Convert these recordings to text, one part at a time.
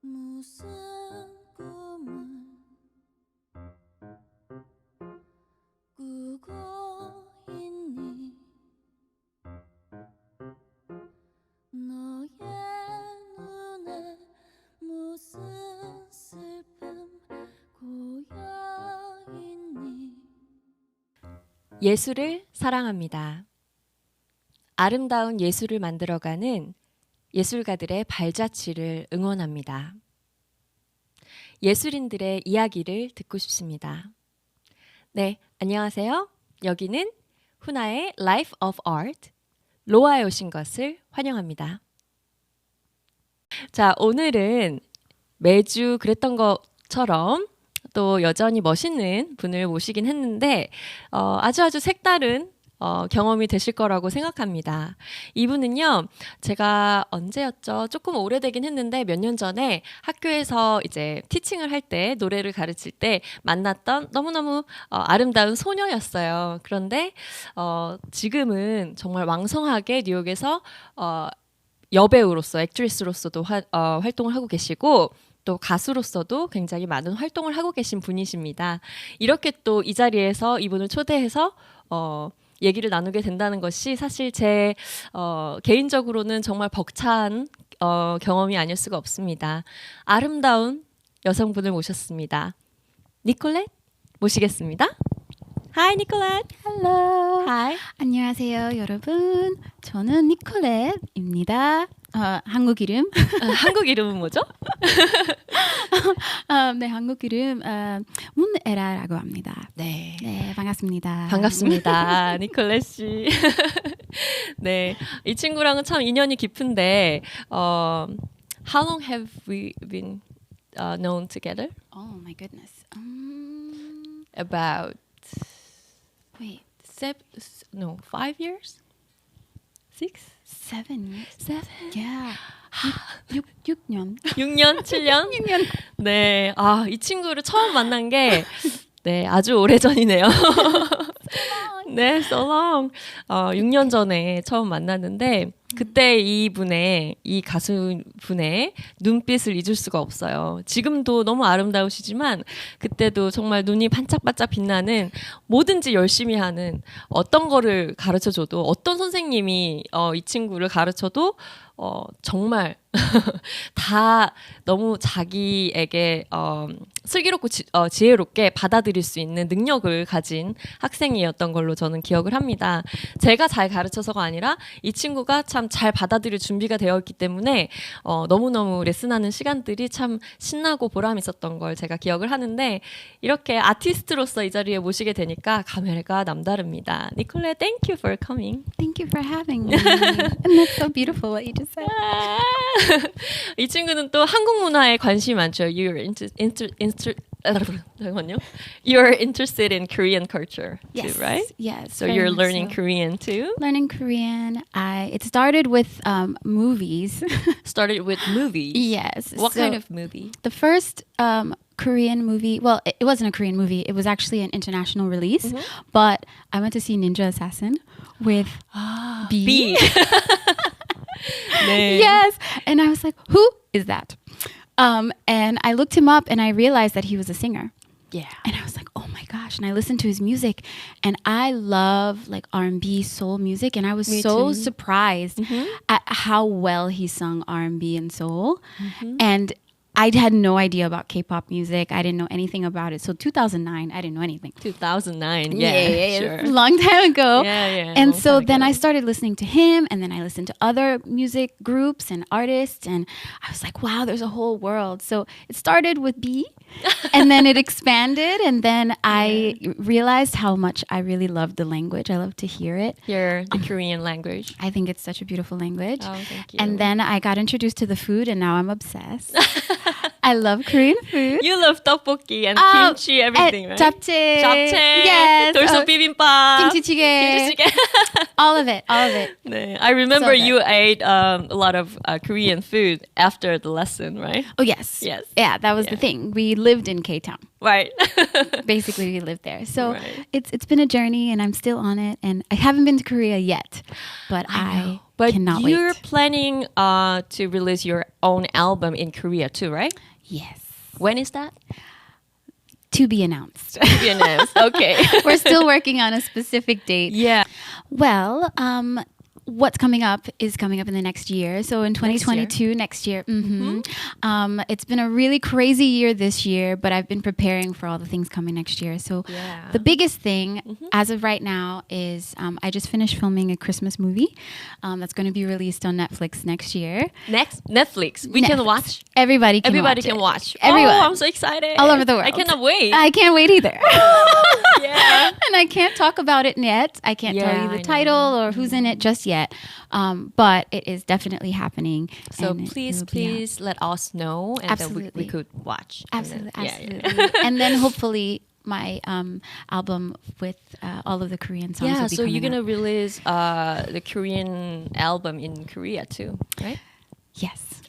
무슨 꿈을 꾸고 있니 너의 눈에 무슨 슬픔 고여있니 예술을 사랑합니다. 아름다운 예술을 만들어가는 예술가들의 발자취를 응원합니다. 예술인들의 이야기를 듣고 싶습니다. 네, 안녕하세요. 여기는 후나의 Life of Art, 로아에 오신 것을 환영합니다. 자, 오늘은 매주 그랬던 것처럼 또 여전히 멋있는 분을 모시긴 했는데 아주 색다른 경험이 되실 거라고 생각합니다. 이분은요, 제가 언제였죠? 조금 오래되긴 했는데 몇 년 전에 학교에서 이제 티칭을 할 때 노래를 가르칠 때 만났던 너무너무 아름다운 소녀였어요. 그런데 지금은 정말 왕성하게 뉴욕에서 여배우로서, 액트리스로서도 활동을 하고 계시고 또 가수로서도 굉장히 많은 활동을 하고 계신 분이십니다. 이렇게 또 이 자리에서 이분을 초대해서 얘기를 나누게 된다는 것이 사실 제 개인적으로는 정말 벅찬 경험이 아닐 수가 없습니다. 아름다운 여성분을 모셨습니다. 니콜렛 모시겠습니다. Hi, Nicolette. Hello. Hi. 안녕하세요, 여러분. 저는 니콜렛입니다. 한국 이름? 한국 이름은 뭐죠? 네, 한국 이름 문에라라고 합니다. 네. 네, 반갑습니다. 반갑습니다. 니콜렛 씨. 네. 이 친구랑은 참 인연이 깊은데 how long have we been known together? Oh my goodness. About Wait, 5 years? 6? 7 years? 7? Yeah. 6년. 6년? 7년? 6년. 네. 아, 이 친구를 처음 만난 게 네, 아주 오래전이네요. 네, so long. 6년 전에 처음 만났는데 그때 이 가수분의 눈빛을 잊을 수가 없어요. 지금도 너무 아름다우시지만 그때도 정말 눈이 반짝반짝 빛나는 뭐든지 열심히 하는 어떤 거를 가르쳐줘도 어떤 선생님이 이 친구를 가르쳐도 정말 다 너무 자기에게 슬기롭고 지혜롭게 받아들일 수 있는 능력을 가진 학생이었던 걸로 저는 기억을 합니다. 제가 잘 가르쳐서가 아니라 이 친구가 참 잘 받아들일 준비가 되어 있기 때문에 너무너무 레슨하는 시간들이 참 신나고 보람 있었던 걸 제가 기억을 하는데 이렇게 아티스트로서 이 자리에 모시게 되니까 감회가 남다릅니다. 니콜렛, thank you for coming. Thank you for having me. And that's so beautiful what you just said. 이 친구는 또 한국 문화에 관심이 많죠. 잠깐만요. You're interested in Korean culture too, Yes, right? yes. So very you're much learning so. Korean too? Learning Korean. It started with movies. Started with movies. Yes. What so kind of movie? The first Korean movie, well, it wasn't a Korean movie. It was actually an international release. But I went to see Ninja Assassin with B. 네. Yes. And I was like, who is that? And I looked him up and I realized that he was a singer. Yeah. And I was like, oh my gosh. And I listened to his music and I love like R&B soul music. And I was Me so too. surprised at how well he sung R&B and soul. And I had no idea about K-pop music. I didn't know anything about it. So 2009, I didn't know anything. 2009. Yeah, sure. A long time ago. Yeah. And so then I started listening to him and then I listened to other music groups and artists and I was like, wow, there's a whole world. So it started with B and then it expanded and then I realized how much I really loved the language. I love to hear it. Hear the Korean language. I think it's such a beautiful language. Oh, thank you. And then I got introduced to the food and now I'm obsessed. I love Korean food. You love 떡볶이 and kimchi, everything, right? 잡채. 잡채. Yes. 돌솥 비빔밥. 김치찌개. all of it. 네, I remember So good. you ate a lot of Korean food after the lesson, right? Oh, yes. Yes. Yeah, that was the thing. We lived in K-Town. Right. Basically, we lived there. So Right. it's been a journey and I'm still on it. And I haven't been to Korea yet. But I know. But cannot you're wait. planning to release your own album in Korea too, right? Yes. When is that? To be announced. To be announced. Okay. We're still working on a specific date. Yeah. Well, what's coming up is coming up in the next year. So in 2022, next year. It's been a really crazy year this year, but I've been preparing for all the things coming next year. So the biggest thing as of right now is I just finished filming a Christmas movie that's going to be released on Netflix next year. Next Netflix. We can watch. Everybody can watch. Everyone. Oh, I'm so excited. All over the world. I cannot wait. I can't wait either. Yeah. And I can't talk about it yet. I can't tell you the title or who's in it just yet. But it is definitely happening. So please let us know and then we could watch. Absolutely. And then, Absolutely. And then hopefully my album with all of the Korean songs will be so coming you're gonna out. release the Korean album in Korea too, right? Yes.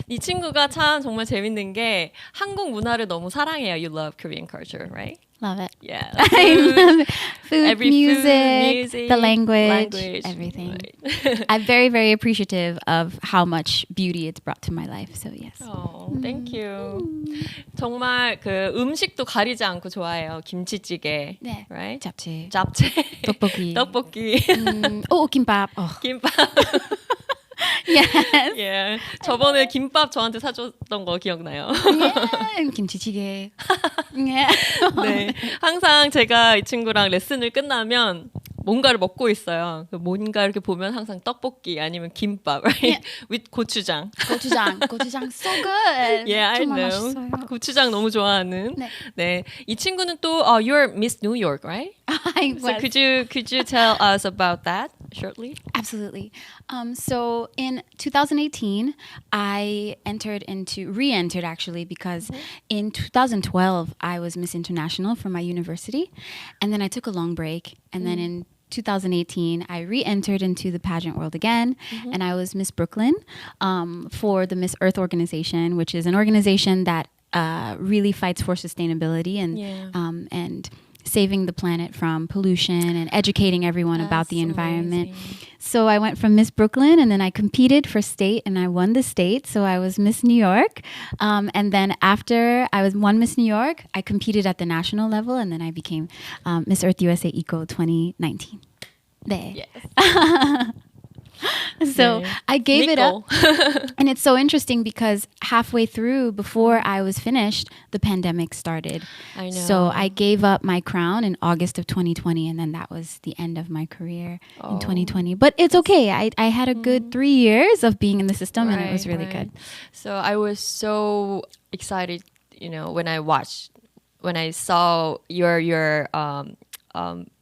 이 친구가 참 정말 재밌는 게 한국 문화를 너무 사랑해요. You love Korean culture, right? Love it. Yeah. I love food, Every music, the language, language, everything. right. I'm very, very appreciative of how much beauty it's brought to my life. So yes. Oh, thank you. 정말 그 음식도 가리지 않고 좋아해요. 김치찌개, 네. right? 잡채, 잡채, 떡볶이, 떡볶이, 김밥. 김밥. Yes. Yeah. 저번에 김밥 저한테 사줬던 거 기억나요? Yeah. 김치찌개. Yeah. 네. 항상 제가 이 친구랑 레슨을 끝나면 뭔가를 먹고 있어요. 뭔가 이렇게 보면 항상 떡볶이 아니면 김밥, right? Yeah. with 고추장. 고추장 so good. Yeah, I 정말 know. 맛있어요. 고추장 너무 좋아하는. 네. 네. 이 친구는 또 you're Miss New York, right? I So was. could you tell us about that shortly? Absolutely. So in 2018, I re-entered actually, because in 2012, I was Miss International for my university. And then I took a long break. And then in 2018, I re-entered into the pageant world again. And I was Miss Brooklyn for the Miss Earth organization, which is an organization that really fights for sustainability and saving the planet from pollution and educating everyone about the environment. Amazing. So I went from Miss Brooklyn, and then I competed for state, and I won the state. So I was Miss New York. And then after I won Miss New York, I competed at the national level, and then I became Miss Earth USA Eco 2019. 네. Yes. So 네. I gave it up. Nicole. And it's so interesting because halfway through, before I was finished, the pandemic started. I know. So I gave up my crown in August of 2020, and then that was the end of my career in 2020. But it's okay. I had a good 3 years of being in the system, and it was really good. So I was so excited, when I saw your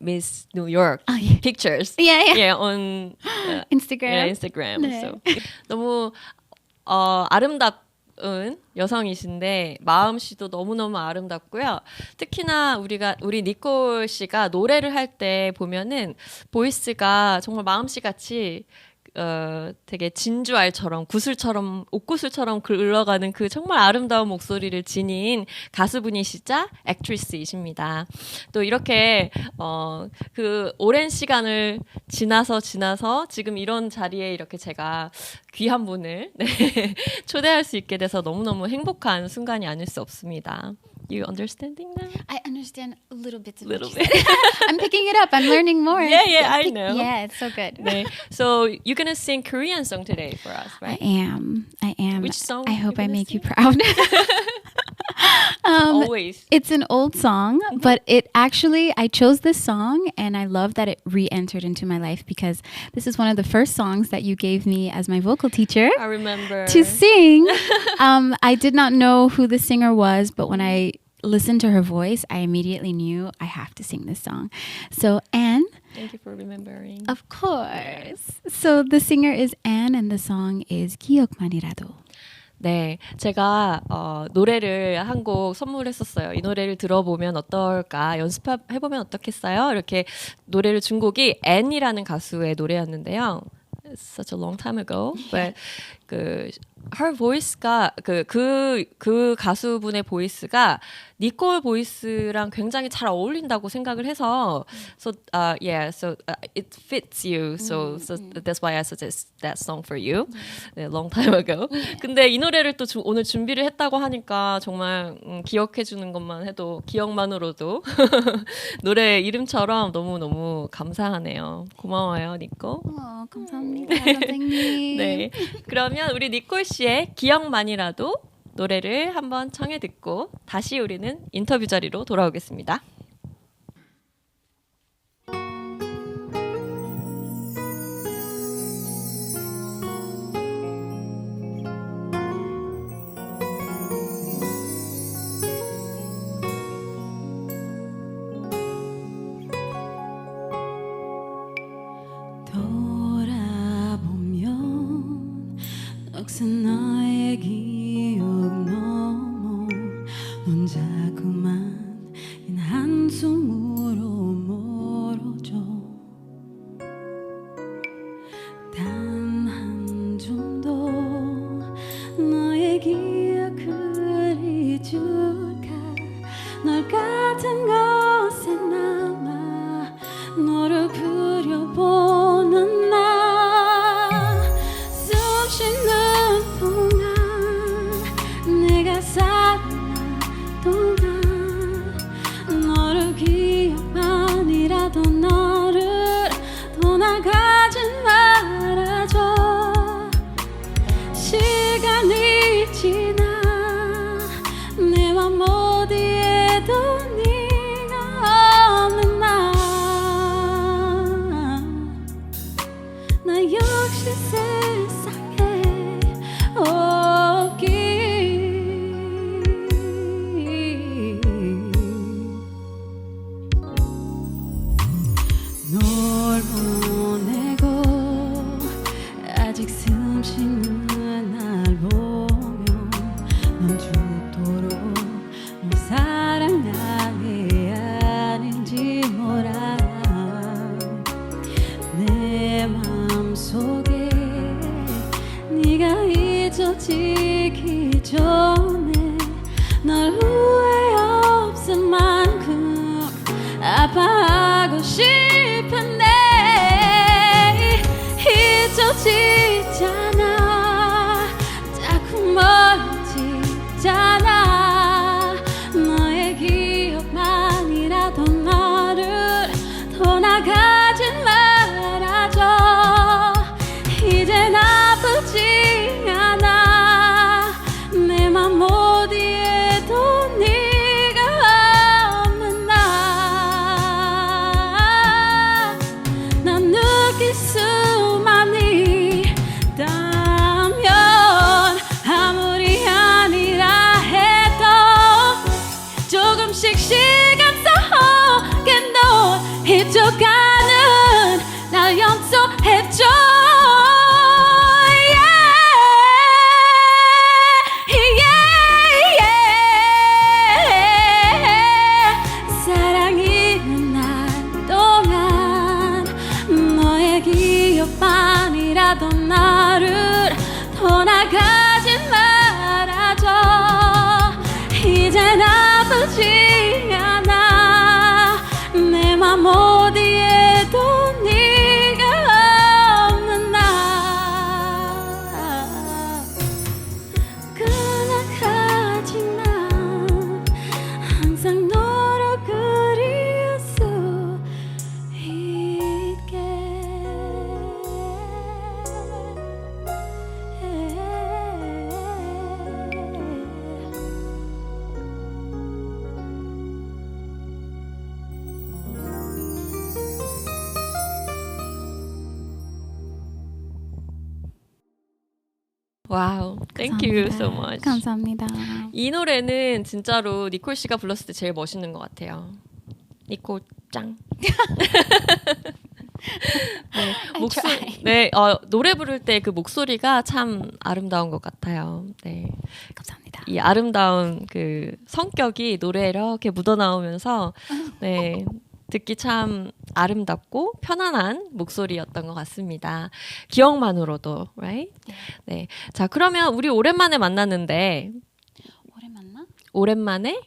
Miss New York pictures. Yeah. On Instagram. Instagram. 네. So, 너무 아름다운 여성이신데 마음씨도 너무너무 아름답고요. 특히나 우리 니콜 씨가 노래를 할 때 보면은 보이스가 정말 마음씨 같이 되게 진주알처럼 옥구슬처럼 흘러가는 그 정말 아름다운 목소리를 지닌 가수분이시자 액트리스이십니다. 또 이렇게 그 오랜 시간을 지나서 지금 이런 자리에 이렇게 제가 귀한 분을 초대할 수 있게 돼서 너무너무 행복한 순간이 아닐 수 없습니다. You understanding now? I understand a little bit. Little bit. I'm picking it up. I'm learning more. Yeah, I know. Yeah, it's so good. 네. So you're gonna sing Korean song today for us, right? I am. Which song I hope you I gonna make you sing? proud. Always. It's an old song, but I chose this song, and I love that it re-entered into my life because this is one of the first songs that you gave me as my vocal teacher I remember. to sing. I did not know who the singer was, but when I listened to her voice, I immediately knew I have to sing this song. So Anne. Thank you for remembering. Of course. So the singer is Anne, and the song is 기억만이라도. 네, 제가 노래를 한 곡 선물했었어요. 이 노래를 들어보면 어떨까? 연습해보면 어떻겠어요? 이렇게 노래를 준 곡이 앤이라는 가수의 노래였는데요. It's such a long time ago, but 그 her voice가 그 가수분의 보이스가 니콜 보이스랑 굉장히 잘 어울린다고 생각을 해서 so it fits you so that's why I suggest that song for you 네, long time ago 근데 이 노래를 또 오늘 준비를 했다고 하니까 정말 기억해 주는 것만 해도 기억만으로도 노래 이름처럼 너무너무 감사하네요. 고마워요 니콜. 감사합니다 선생님. 네, 그러면 우리 니콜 씨의 기억만이라도 노래를 한번 청해 듣고 다시 우리는 인터뷰 자리로 돌아오겠습니다. 돌아보면 넋은 너의 기억 너머 넌 자꾸만 긴 한숨으로 멀어져 단 한 줌도 너의 기억을 잊을까 널 같은 곳에 남아 너를 그려보는 나 숨 쉬는 동안 내가 살아난 동안 너를 기억만이라도 너를 떠나가진 말아줘 시간이 지나 내 맘 어디에도 네가 없는 나 역시 세상에 없기 널 보내고 아직 숨 쉬는 날 보면 넌 죽도록 널 사랑하게 아닌지 몰라 내 맘속에 네가 잊어지기 전에 널 후회 없을 만큼 아파하고 싶은데 잊어지잖아 자꾸 멀어지잖아 너의 기억만이라도 너를 떠나가진 말아줘 이젠 아프지 않아 내 맘 어디에도 네가 없는 난 느낄 수만 있다면 아무리 아니라 해도 조금씩 시간 속에 넌 잊어가는 날 용서해줘 사랑이 날 동안 너의 기억만이라도 나를 떠나가진 말아줘 이젠 아프지 않아 내 맘 어디에도 네가 없는 그냥 가지만 항상 너를 그릴 수 있게 와우, thank you so much. 감사합니다. 이 노래는 진짜로 니콜 씨가 불렀을 때 제일 멋있는 것 같아요. 니콜 짱. 네, 네, 노래 부를 때 그 목소리가 참 아름다운 것 같아요. 네, 감사합니다. 이 아름다운 그 성격이 노래에 이렇게 묻어나오면서 네, 듣기 참 아름답고 편안한 목소리였던 것 같습니다. 기억만으로도, right? 네. 자, 그러면 우리 오랜만에 만났는데 오랜만에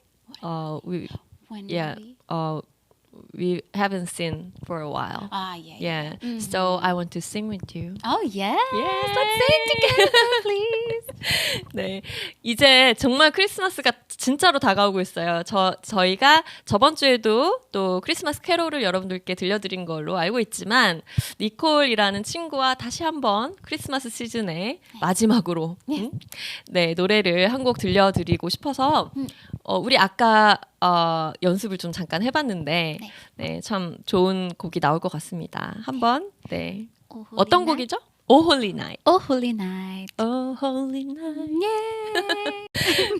we haven't seen for a while. Yeah. Mm-hmm. So I want to sing with you. Oh yes. Yes. Let's sing together, please. 네. 이제 정말 크리스마스가 진짜로 다가오고 있어요. 저희가 저번 주에도 또 크리스마스 캐롤을 여러분들께 들려드린 걸로 알고 있지만 니콜이라는 친구와 다시 한번 크리스마스 시즌의 마지막으로 네, 노래를 한 곡 들려드리고 싶어서 우리 아까 연습을 좀 잠깐 해봤는데 네, 참 좋은 곡이 나올 것 같습니다. 한번 네. 어떤 곡이죠? Oh Holy Night. Oh Holy Night. Oh Holy Night. Yay.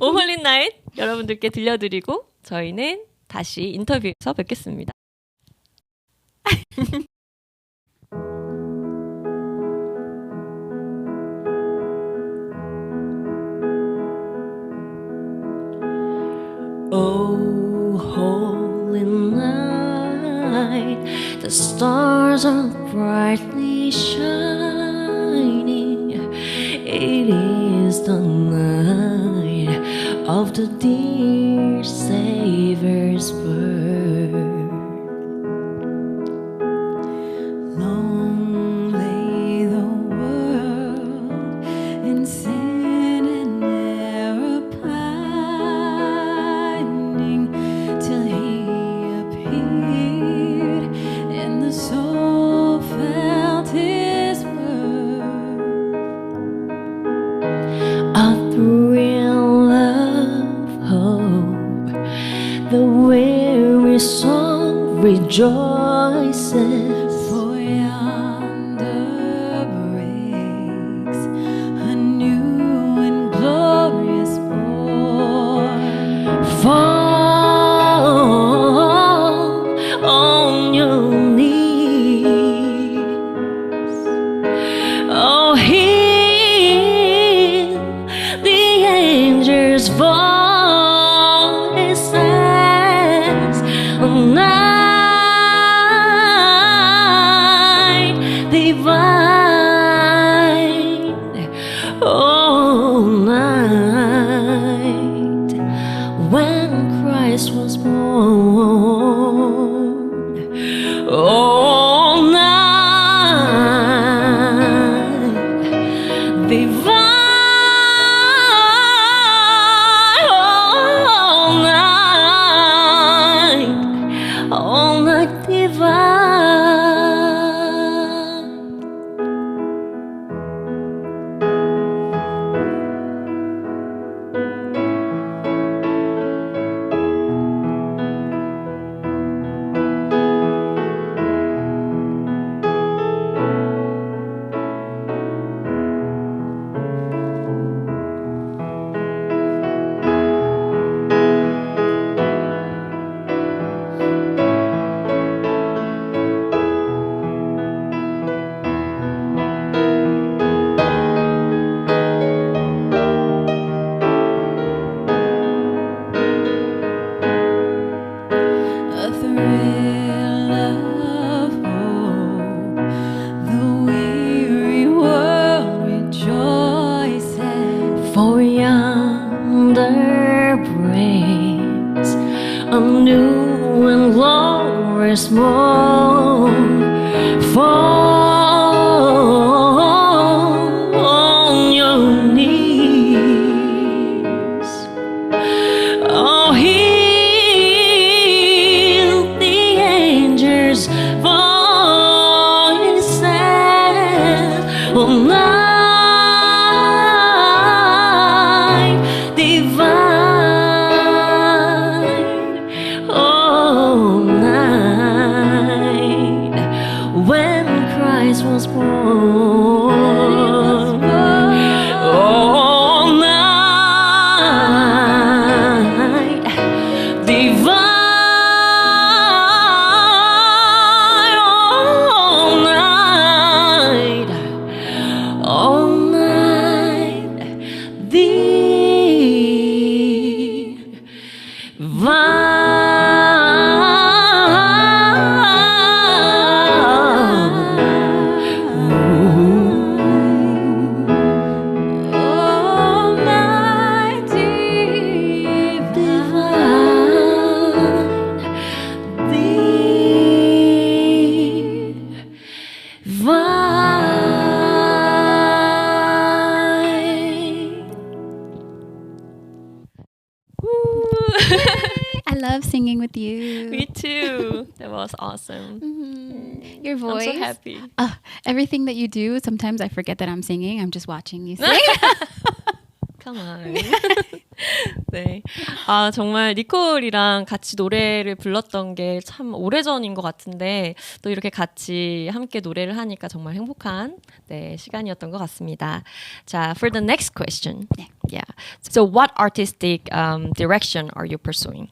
Oh Holy Night 여러분들께 들려드리고 저희는 다시 인터뷰에서 뵙겠습니다. Oh, holy night, the stars are brightly shining. It is the night of the dear Savior's birth. Long lay the world in sin and error pining, till he appeared and the soul felt his worth. A thrill of hope, the weary soul rejoices. For yonder breaks a new and glorious morn. Fall on your knees. Oh, hear the angels' voices. Night divine, oh night when Christ was born, oh night divine, all night divine. A thrill of hope, the weary world rejoices. For yonder breaks a new and glorious morn. Fall on your knees. Oh, hear the angels' voices. Oh, night divine. Oh, night. love singing with you. Me too. That was awesome. Your voice. I'm so happy. Everything that you do, sometimes I forget that I'm singing. I'm just watching you sing. Come on. 네. 아, 정말 니콜이랑 같이 노래를 불렀던 게 참 오래전인 것 같은데 또 이렇게 같이 함께 노래를 하니까 정말 행복한 네, 시간이었던 것 같습니다. 자, for the next question. 네. Yeah. So what artistic direction are you pursuing?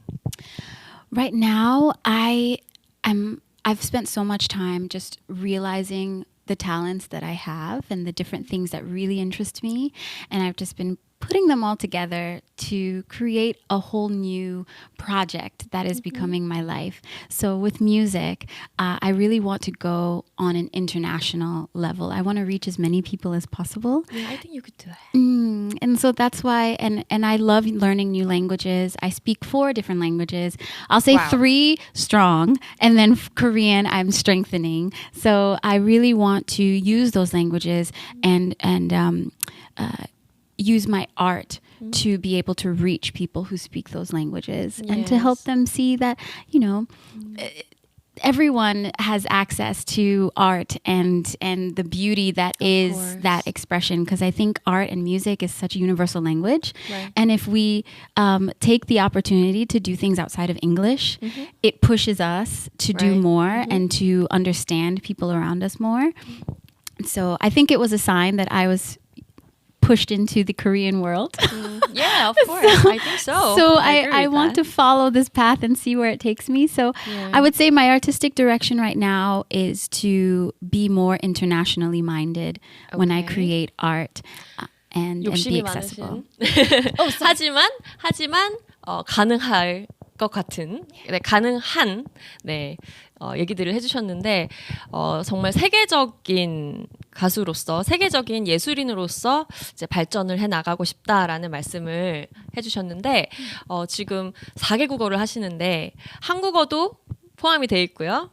Right now, I've spent so much time just realizing the talents that I have and the different things that really interest me, and I've just been putting them all together to create a whole new project that is becoming my life. So with music, I really want to go on an international level. I want to reach as many people as possible. Yeah, I think you could do it. And so that's why, and I love learning new languages. I speak 4 different languages. I'll say 3 strong, and then Korean I'm strengthening. So I really want to use those languages and use my art to be able to reach people who speak those languages and to help them see that, you know, everyone has access to art and the beauty that is that expression, because I think art and music is such a universal language. Right. And if we take the opportunity to do things outside of English, it pushes us to do more and to understand people around us more. So I think it was a sign that I was pushed into the Korean world. Yeah, of course. I think so. So I want to follow this path and see where it takes me. So I would say my artistic direction right now is to be more internationally minded when I create art and be accessible. 하지만 가능할 것 같은, 네, 가능한, 네, 얘기들을 해주셨는데, 정말 세계적인 가수로서, 세계적인 예술인으로서 이제 발전을 해 나가고 싶다라는 말씀을 해주셨는데, 지금 4개국어를 하시는데, 한국어도 포함이 돼 있고요.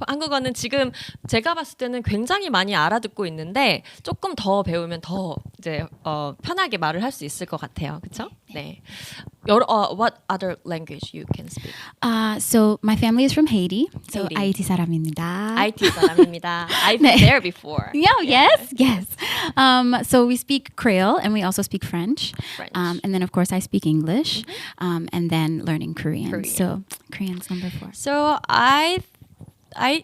한국어는 지금 제가 봤을 때는 굉장히 많이 알아듣고 있는데 조금 더 배우면 더 이제 편하게 말을 할 수 있을 것 같아요. 그렇죠? 네. What other language you can speak? So my family is from Haiti. So Haiti. 하이티 사람입니다. IT 사람입니다. I've been there before. Yes. So we speak Creole and we also speak French. And then of course I speak English. And then learning Korean. So Korean's number 4. So I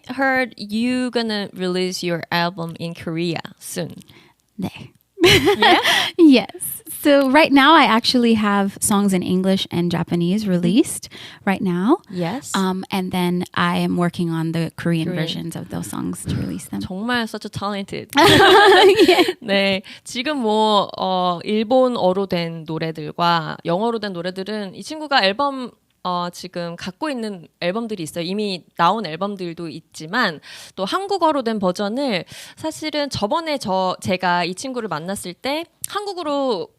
heard you gonna release your album in Korea soon. 네. Yeah? Yes. So right now I actually have songs in English and Japanese released right now. Yes. And then I am working on the Korean versions of those songs to release them. 정말 such a talented. 네, 지금 뭐 일본어로 된 노래들과 영어로 된 노래들은 이 친구가 앨범 지금 갖고 있는 앨범들이 있어요. 이미 나온 앨범들도 있지만 또 한국어로 된 버전을 사실은 저번에 제가 이 친구를 만났을 때 한국으로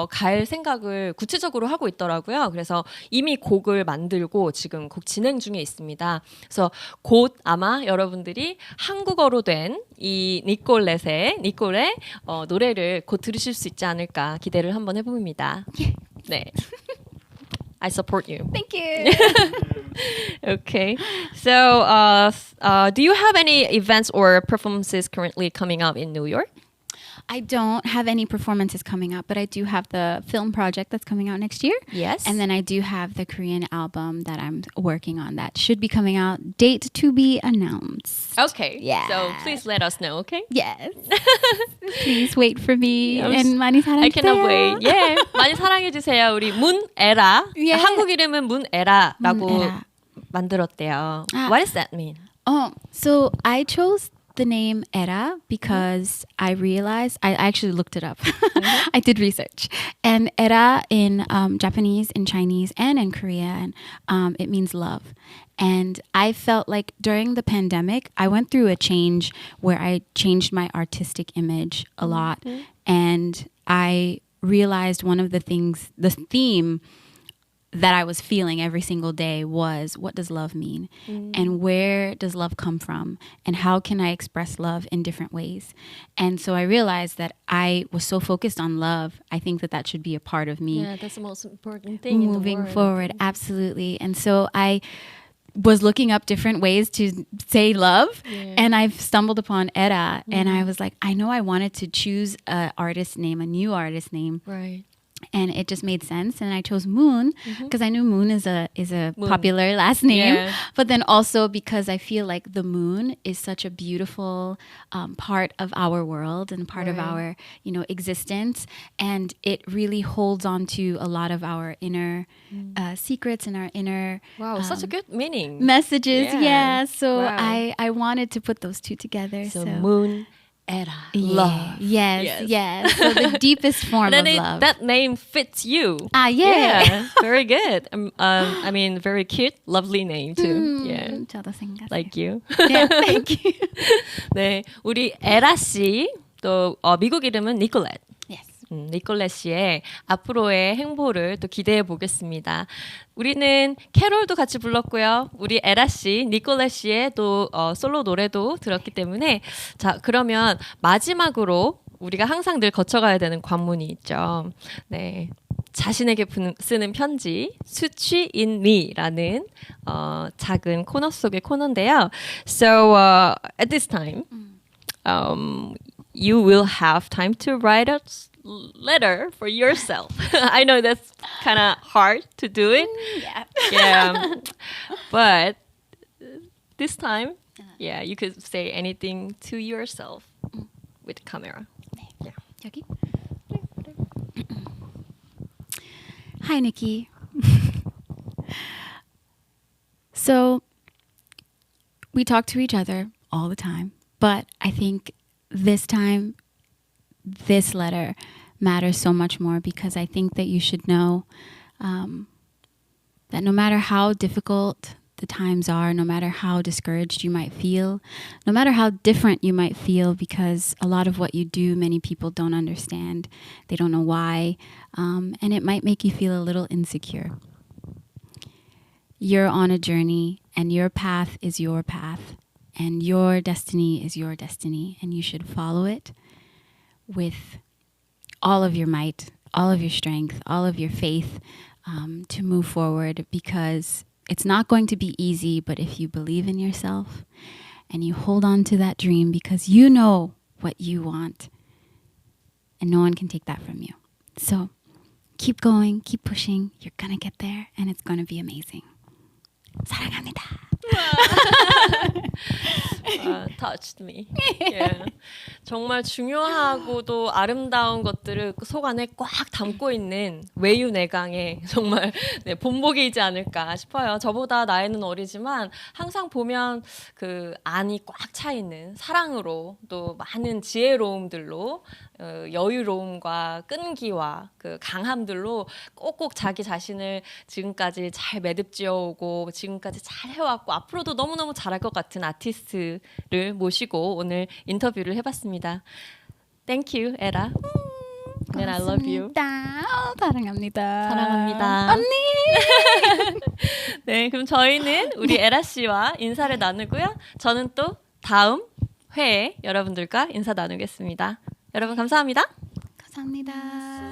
갈 생각을 구체적으로 하고 있더라고요. 그래서 이미 곡을 만들고 지금 곡 진행 중에 있습니다. 그래서 곧 아마 여러분들이 한국어로 된 이 니콜렛의 노래를 곧 들으실 수 있지 않을까 기대를 한번 해봅니다. 네. I support you. Thank you. Okay. So, do you have any events or performances currently coming up in New York? I don't have any performances coming up, but I do have the film project that's coming out next year. Yes. And then I do have the Korean album that I'm working on that should be coming out. Date to be announced. Okay. Yeah. So please let us know, okay? Yes. Please wait for me. And 많이 사랑해주세요. I cannot wait. Yeah. 많이 사랑해주세요. 우리 문에라. Yeah. 한국 이름은 문에라라고 문에라. 만들었대요. What does that mean? So I chose the name Aera because I realized, I actually looked it up. I did research. And Aera in Japanese, in Chinese, and in Korean, it means love. And I felt like during the pandemic, I went through a change where I changed my artistic image a lot. And I realized one of the things, the theme that I was feeling every single day was, what does love mean? And where does love come from? And how can I express love in different ways? And so I realized that I was so focused on love. I think that that should be a part of me. Yeah, that's the most important thing moving in the world. forward. Absolutely. And so I was looking up different ways to say love, and I've stumbled upon Aera, and I was like, I know I wanted to choose a new artist name. Right. And it just made sense, and I chose Moon because I knew Moon is a Moon. popular last name, Yeah. but then also because I feel like the moon is such a beautiful part of our world and part of our existence, and it really holds on to a lot of our inner secrets and our inner Wow, such a good meaning. messages. Yeah. Yeah, so Wow. I wanted to put those two together. So Moon, Aera, Yeah. love. Yes. So the deepest form And of then love. that name fits you. Yeah. Very good. I mean, very cute, lovely name too. Yeah, 저도 생각해요. like you. Yeah, thank you. 네, 우리 에라 씨, 또 미국 이름은 니콜렛. Yes. 니콜렛 씨의 앞으로의 행보를 또 기대해 보겠습니다. 우리는 캐롤도 같이 불렀고요. 우리 에라 씨, 니콜렛 씨의 또 솔로 노래도 들었기 때문에 자, 그러면 마지막으로 우리가 항상 늘 거쳐가야 되는 관문이 있죠. 네. 자신에게 쓰는 편지, 수치 in me라는 작은 코너 속의 코너인데요. So at this time, you will have time to write a letter for yourself. I know that's kind of hard to do it. Yeah. But this time, yeah, you could say anything to yourself with camera. Yeah. 여기? Hi, Nikki. So, we talk to each other all the time, but I think this time, this letter matters so much more because I think that you should know that no matter how difficult the times are, no matter how discouraged you might feel, no matter how different you might feel, because a lot of what you do, many people don't understand. They don't know why, and it might make you feel a little insecure. You're on a journey, and your path is your path, and your destiny is your destiny, and you should follow it with all of your might, all of your strength, all of your faith to move forward, because it's not going to be easy, but if you believe in yourself and you hold on to that dream because you know what you want and no one can take that from you. So keep going, keep pushing. You're going to get there and it's going to be amazing. 사랑합니다. Touched me. Yeah. 정말 중요하고도 아름다운 것들을 속 안에 꽉 담고 있는 외유내강의 정말 본보기이지 않을까 싶어요. 저보다 나이는 어리지만 항상 보면 그 안이 꽉 차 있는 사랑으로 또 많은 지혜로움들로 여유로움과 끈기와 그 강함들로 꼭꼭 자기 자신을 지금까지 잘 매듭지어오고 지금까지 잘 해왔고 앞으로도 너무너무 잘할 것 같은 아티스트를 모시고 오늘 인터뷰를 해봤습니다. Thank you, Aera. And I love you. 사랑합니다. 사랑합니다. 언니! 네, 그럼 저희는 우리 에라 씨와 인사를 나누고요. 저는 또 다음 회에 여러분들과 인사 나누겠습니다. 여러분 감사합니다. 감사합니다.